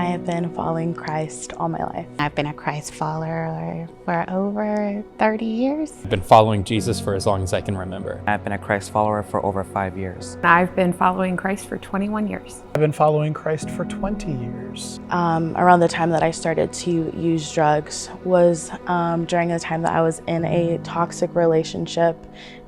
I have been following Christ all my life. I've been a Christ follower for over 30 years. I've been following Jesus for as long as I can remember. I've been a Christ follower for over 5 years. I've been following Christ for 21 years. I've been following Christ for 20 years. Around the time that I started to use drugs was during the time that I was in a toxic relationship,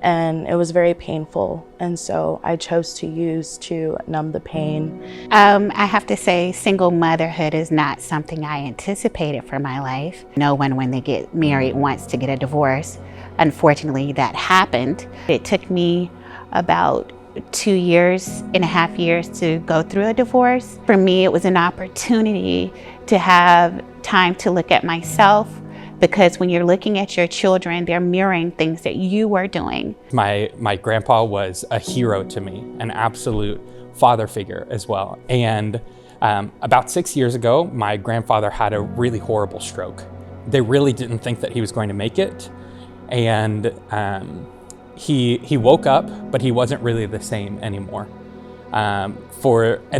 and it was very painful. And so I chose to use to numb the pain. I have to say, single motherhood is not something I anticipated for my life. No one, when they get married, wants to get a divorce. Unfortunately, that happened. It took me about 2.5 years to go through a divorce. For me, it was an opportunity to have time to look at myself, because when you're looking at your children, they're mirroring things that you were doing. My grandpa was a hero to me, an absolute father figure as well. And about 6 years ago, my grandfather had a really horrible stroke. They really didn't think that he was going to make it. And he woke up, but he wasn't really the same anymore. And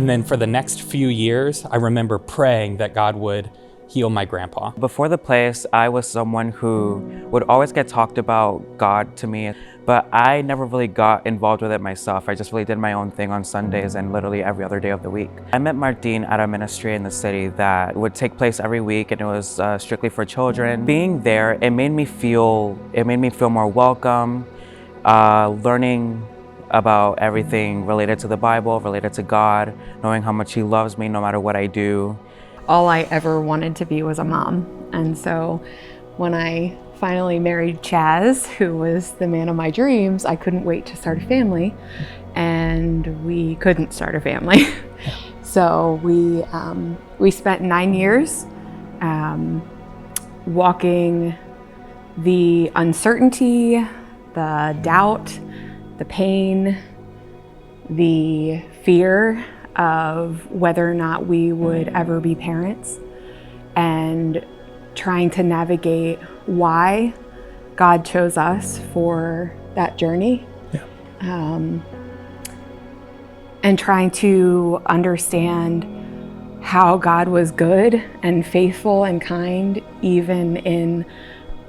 then for the next few years, I remember praying that God would heal my grandpa. Before the place, I was someone who would always get talked about God to me, but I never really got involved with it myself. I just really did my own thing on Sundays and literally every other day of the week. I met Martin at a ministry in the city that would take place every week, and it was strictly for children. Being there, it made me feel more welcome, learning about everything related to the Bible, related to God, knowing how much He loves me no matter what I do. All I ever wanted to be was a mom. And so when I finally married Chaz, who was the man of my dreams, I couldn't wait to start a family, and we couldn't start a family. So we spent 9 years walking the uncertainty, the doubt, the pain, the fear of whether or not we would ever be parents, and trying to navigate why God chose us for that journey. Yeah. And trying to understand how God was good and faithful and kind, even in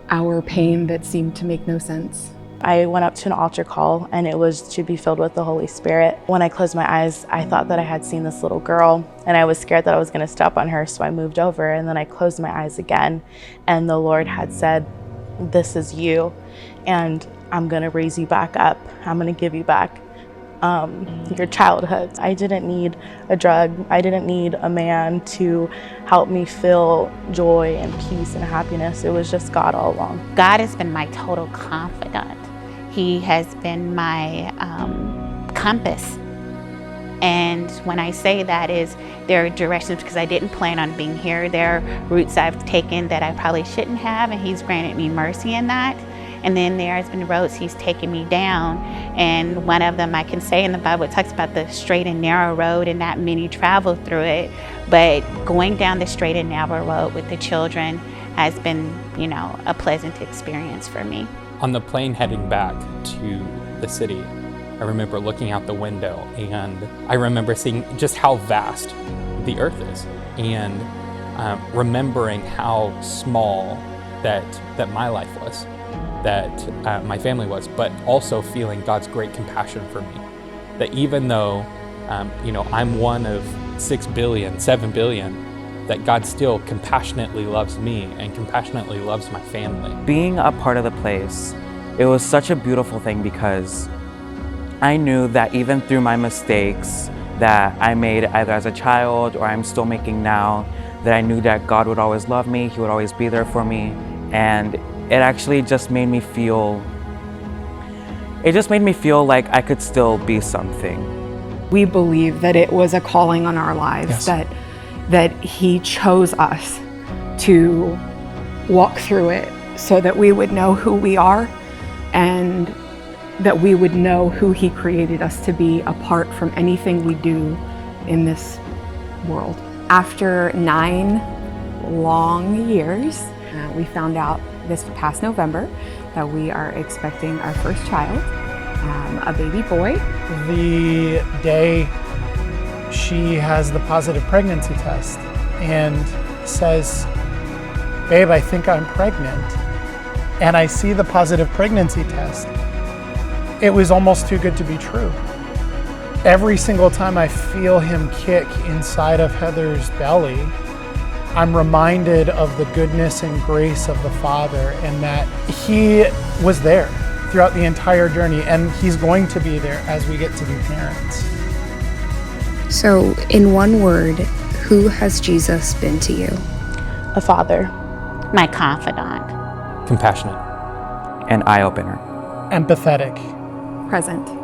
our pain that seemed to make no sense. I went up to an altar call, and it was to be filled with the Holy Spirit. When I closed my eyes, I thought that I had seen this little girl, and I was scared that I was going to step on her, so I moved over, and then I closed my eyes again, and the Lord had said, "This is you, and I'm going to raise you back up. I'm going to give you back your childhood." I didn't need a drug. I didn't need a man to help me feel joy and peace and happiness. It was just God all along. God has been my total confidant. He has been my compass. And when I say that, is there are directions, because I didn't plan on being here. There are routes I've taken that I probably shouldn't have, and He's granted me mercy in that. And then there has been roads He's taken me down. And one of them, I can say in the Bible, it talks about the straight and narrow road, and not many travel through it. But going down the straight and narrow road with the children has been, a pleasant experience for me. On the plane heading back to the city, I remember looking out the window, and I remember seeing just how vast the earth is, and remembering how small that my life was, that my family was, but also feeling God's great compassion for me. That even though, I'm one of 6 billion, 7 billion, that God still compassionately loves me and compassionately loves my family. Being a part of the place, it was such a beautiful thing, because I knew that even through my mistakes that I made either as a child or I'm still making now, that I knew that God would always love me, He would always be there for me. And it actually just made me feel, like I could still be something. We believe that it was a calling on our lives, Yes. that He chose us to walk through it so that we would know who we are, and that we would know who He created us to be, apart from anything we do in this world. After 9 long years, we found out this past November that we are expecting our first child, a baby boy. The day she has the positive pregnancy test, and says, babe, I think I'm pregnant, and I see the positive pregnancy test, it was almost too good to be true. Every single time I feel him kick inside of Heather's belly, I'm reminded of the goodness and grace of the Father, and that he was there throughout the entire journey, and he's going to be there as we get to be parents. So, in one word, who has Jesus been to you? A father. My confidant. Compassionate. An eye-opener. Empathetic. Present.